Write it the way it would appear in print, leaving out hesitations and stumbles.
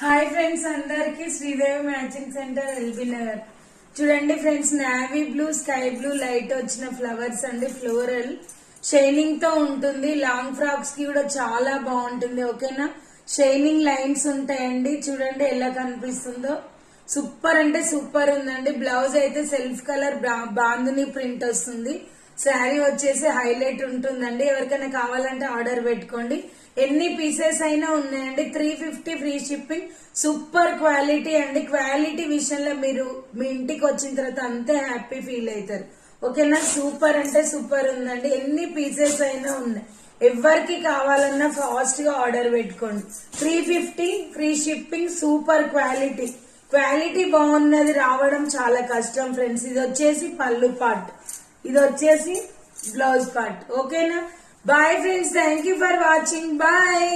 Hi friends, అందరికి Sridevi matching centre LB Nagar. చూడండి friends, navy blue, sky blue light వచ్చిన flowers అండి. ఫ్లోరల్ షైనింగ్ తో ఉంటుంది. లాంగ్ ఫ్రాక్స్ కి కూడా చాలా బాగుంటుంది. ఓకేనా, షైనింగ్ లైన్స్ ఉంటాయండి. చూడండి ఎలా కనిపిస్తుందో, సూపర్ అంటే సూపర్ ఉందండి. బ్లౌజ్ అయితే సెల్ఫ్ కలర్ బాందుని ప్రింట్ వస్తుంది. శారీ వచ్చేసి హైలైట్ ఉంటుందండి. ఎవరికైనా కావాలంటే ఆర్డర్ పెట్టుకోండి. ఎన్ని పీసెస్ అయినా ఉన్నాయండి. 350 ఫ్రీ షిప్పింగ్. సూపర్ క్వాలిటీ అండి. క్వాలిటీ విషయంలో మీరు మీ ఇంటికి వచ్చిన తర్వాత అంతే హ్యాపీ ఫీల్ అవుతారు. ఓకేనా, సూపర్ అంటే సూపర్ ఉందండి. ఎన్ని పీసెస్ అయినా ఉన్నాయి. ఎవరికి కావాలన్నా ఫాస్ట్ గా ఆర్డర్ పెట్టుకోండి. 350 free shipping. Super quality. Quality బాగున్నది రావడం చాలా కష్టం ఫ్రెండ్స్. ఇది వచ్చేసి పళ్ళు పార్ట్, ఇది వచ్చేసి బ్లౌజ్ పార్ట్. ఓకేనా, bye friends, thank you for watching. Bye.